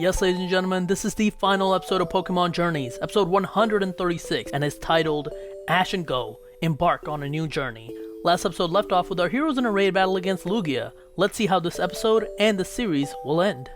Yes, ladies and gentlemen, this is the final episode of Pokemon Journeys, episode 136, and it's titled Ash and Goh, Embark on a New Journey. Last episode left off with our heroes in a raid battle against Lugia. Let's see how this episode and the series will end.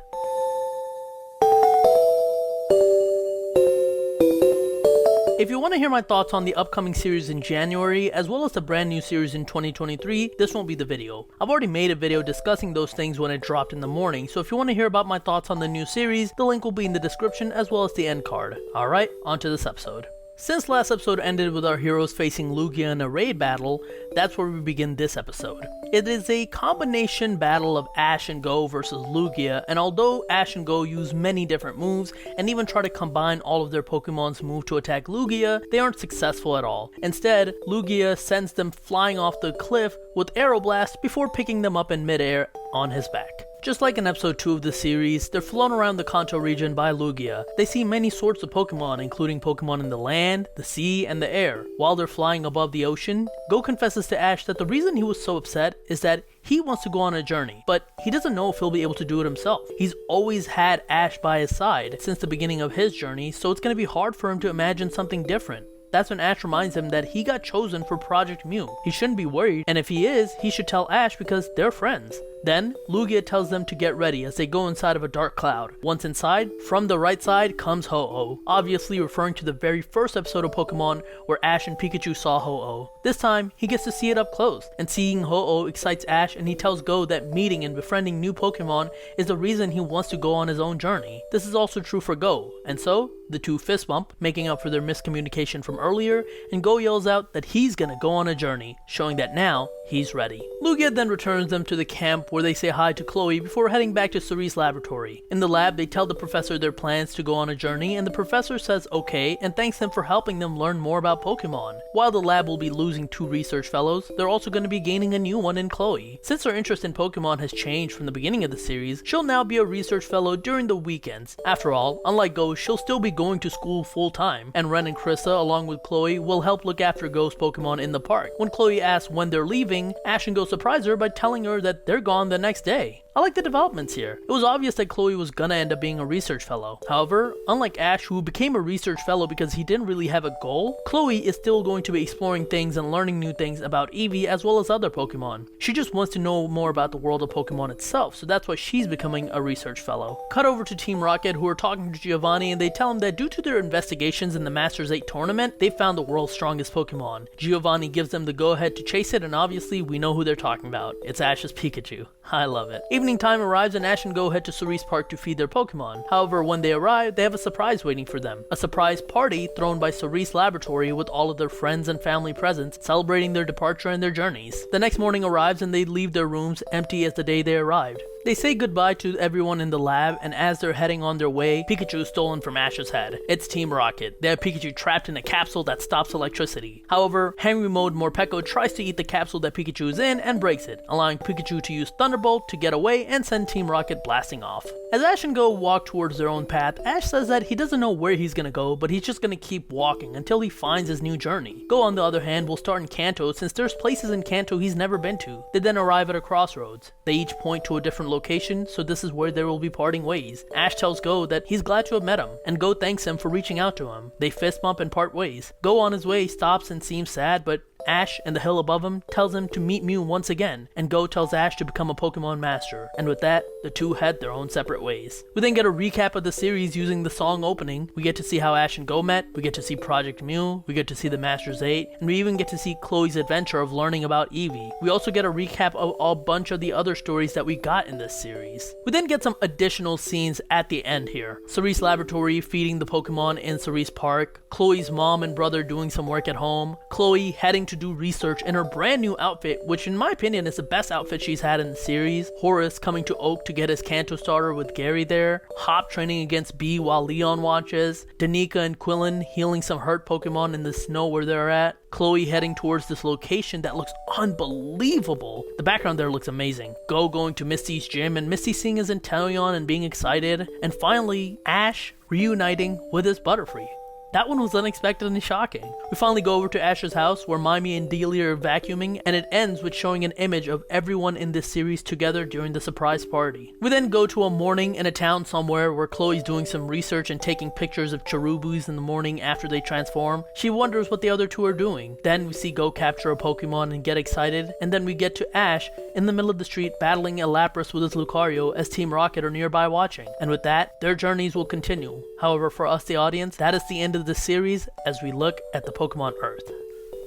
If you want to hear my thoughts on the upcoming series in January, as well as the brand new series in 2023, this won't be the video. I've already made a video discussing those things when it dropped in the morning, so if you want to hear about my thoughts on the new series, the link will be in the description as well as the end card. Alright, on to this episode. Since last episode ended with our heroes facing Lugia in a raid battle, that's where we begin this episode. It is a combination battle of Ash and Goh versus Lugia, and although Ash and Goh use many different moves and even try to combine all of their Pokemon's move to attack Lugia, they aren't successful at all. Instead, Lugia sends them flying off the cliff with Aeroblast before picking them up in midair on his back. Just like in episode 2 of the series, they're flown around the Kanto region by Lugia. They see many sorts of Pokemon, including Pokemon in the land, the sea, and the air. While they're flying above the ocean, Goh confesses to Ash that the reason he was so upset is that he wants to go on a journey, but he doesn't know if he'll be able to do it himself. He's always had Ash by his side since the beginning of his journey, so it's going to be hard for him to imagine something different. That's when Ash reminds him that he got chosen for Project Mew. He shouldn't be worried, and if he is, he should tell Ash because they're friends. Then, Lugia tells them to get ready as they go inside of a dark cloud. Once inside, from the right side comes Ho-Oh, obviously referring to the very first episode of Pokemon where Ash and Pikachu saw Ho-Oh. This time, he gets to see it up close, and seeing Ho-Oh excites Ash, and he tells Goh that meeting and befriending new Pokemon is the reason he wants to go on his own journey. This is also true for Goh, and so, the two fist bump, making up for their miscommunication from earlier, and Goh yells out that he's gonna go on a journey, showing that now, he's ready. Lugia then returns them to the camp where they say hi to Chloe before heading back to Cerise's laboratory. In the lab, they tell the professor their plans to go on a journey, and the professor says okay and thanks them for helping them learn more about Pokemon. While the lab will be losing 2 research fellows, they're also going to be gaining a new one in Chloe. Since her interest in Pokemon has changed from the beginning of the series, she'll now be a research fellow during the weekends. After all, unlike Goh, she'll still be going to school full time, and Ren and Krista, along with Chloe, will help look after Goh's Pokemon in the park. When Chloe asks when they're leaving, Ash and Goh surprise her by telling her that they're gone the next day. I like the developments here. It was obvious that Chloe was gonna end up being a research fellow. However, unlike Ash, who became a research fellow because he didn't really have a goal, Chloe is still going to be exploring things and learning new things about Eevee as well as other Pokemon. She just wants to know more about the world of Pokemon itself, so that's why she's becoming a research fellow. Cut over to Team Rocket, who are talking to Giovanni, and they tell him that due to their investigations in the Masters 8 tournament, they found the world's strongest Pokemon. Giovanni gives them the go-ahead to chase it, and obviously we know who they're talking about. It's Ash's Pikachu. I love it. Evening time arrives and Ash and Goh head to Cerise Park to feed their Pokemon. However, when they arrive, they have a surprise waiting for them. A surprise party thrown by Cerise Laboratory with all of their friends and family present, celebrating their departure and their journeys. The next morning arrives and they leave their rooms empty as the day they arrived. They say goodbye to everyone in the lab, and as they're heading on their way, Pikachu is stolen from Ash's head. It's Team Rocket. They have Pikachu trapped in a capsule that stops electricity. However, Hangry Mode Morpeko tries to eat the capsule that Pikachu is in and breaks it, allowing Pikachu to use Thunderbolt to get away and send Team Rocket blasting off. As Ash and Goh walk towards their own path, Ash says that he doesn't know where he's gonna go, but he's just gonna keep walking until he finds his new journey. Goh, on the other hand, will start in Kanto since there's places in Kanto he's never been to. They then arrive at a crossroads. They each point to a different location, so this is where they will be parting ways. Ash tells Goh that he's glad to have met him, and Goh thanks him for reaching out to him. They fist bump and part ways. Goh on his way stops and seems sad, but Ash and the hill above him tells him to meet Mew once again, and Goh tells Ash to become a Pokemon Master, and with that, the two head their own separate ways. We then get a recap of the series using the song opening. We get to see how Ash and Goh met, we get to see Project Mew, we get to see the Masters 8, and we even get to see Chloe's adventure of learning about Eevee. We also get a recap of a bunch of the other stories that we got in this series. We then get some additional scenes at the end here. Cerise Laboratory feeding the Pokemon in Cerise Park, Chloe's mom and brother doing some work at home, Chloe heading to do research in her brand new outfit, which in my opinion is the best outfit she's had in the series, Horace coming to Oak to get his Kanto starter with Gary there, Hop training against Bee while Leon watches, Danica and Quillen healing some hurt Pokemon in the snow where they're at, Chloe heading towards this location that looks unbelievable. The background there looks amazing. Goh going to Misty's gym and Misty seeing his Inteleon and being excited, and finally Ash reuniting with his Butterfree. That one was unexpected and shocking. We finally go over to Ash's house where Mimi and Delia are vacuuming, and it ends with showing an image of everyone in this series together during the surprise party. We then go to a morning in a town somewhere where Chloe's doing some research and taking pictures of Charubus in the morning after they transform. She wonders what the other two are doing. Then we see Go capture a Pokemon and get excited, and then we get to Ash in the middle of the street battling a Lapras with his Lucario as Team Rocket are nearby watching. And with that, their journeys will continue. However, for us the audience, that is the end of the series as we look at the Pokemon Earth.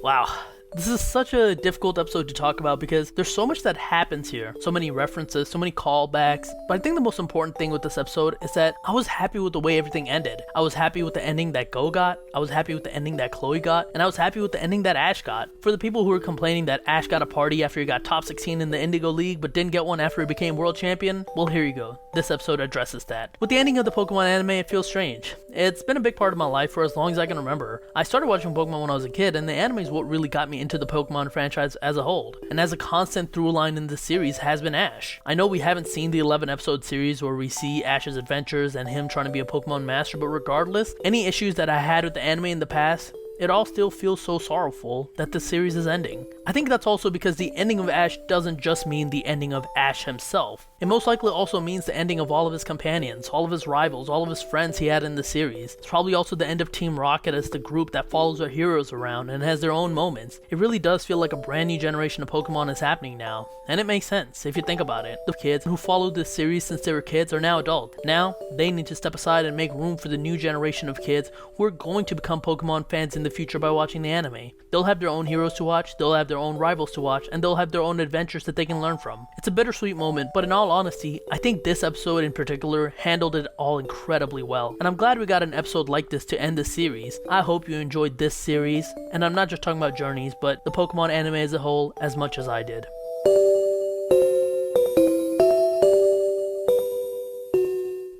Wow. This is such a difficult episode to talk about because there's so much that happens here. So many references, so many callbacks. But I think the most important thing with this episode is that I was happy with the way everything ended. I was happy with the ending that Go got. I was happy with the ending that Chloe got. And I was happy with the ending that Ash got. For the people who are complaining that Ash got a party after he got top 16 in the Indigo League but didn't get one after he became world champion, well, here you go. This episode addresses that. With the ending of the Pokemon anime, it feels strange. It's been a big part of my life for as long as I can remember. I started watching Pokemon when I was a kid, and the anime is what really got me into the Pokemon franchise as a whole. And as a constant through line in this series has been Ash. I know we haven't seen the 11 episode series where we see Ash's adventures and him trying to be a Pokemon master, but regardless, any issues that I had with the anime in the past, it all still feels so sorrowful that the series is ending. I think that's also because the ending of Ash doesn't just mean the ending of Ash himself. It most likely also means the ending of all of his companions, all of his rivals, all of his friends he had in the series. It's probably also the end of Team Rocket as the group that follows our heroes around and has their own moments. It really does feel like a brand new generation of Pokemon is happening now. And it makes sense if you think about it. The kids who followed this series since they were kids are now adults. Now, they need to step aside and make room for the new generation of kids who are going to become Pokemon fans in the future by watching the anime. They'll have their own heroes to watch, they'll have their own rivals to watch, and they'll have their own adventures that they can learn from. It's a bittersweet moment, but in all honesty, I think this episode in particular handled it all incredibly well. And I'm glad we got an episode like this to end the series. I hope you enjoyed this series, and I'm not just talking about Journeys, but the Pokemon anime as a whole as much as I did.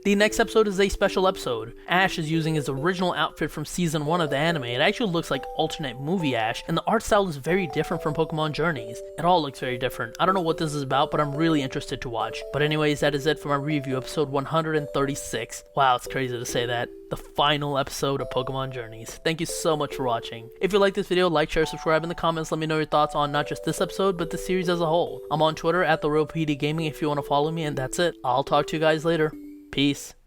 The next episode is a special episode. Ash is using his original outfit from season 1 of the anime. It actually looks like alternate movie Ash, and the art style is very different from Pokemon Journeys. It all looks very different. I don't know what this is about, but I'm really interested to watch. But anyways, that is it for my review, episode 136. Wow, it's crazy to say that. The final episode of Pokemon Journeys. Thank you so much for watching. If you like this video, like, share, subscribe in the comments. Let me know your thoughts on not just this episode, but the series as a whole. I'm on Twitter at TheRealPDGaming if you want to follow me, and that's it. I'll talk to you guys later. Peace.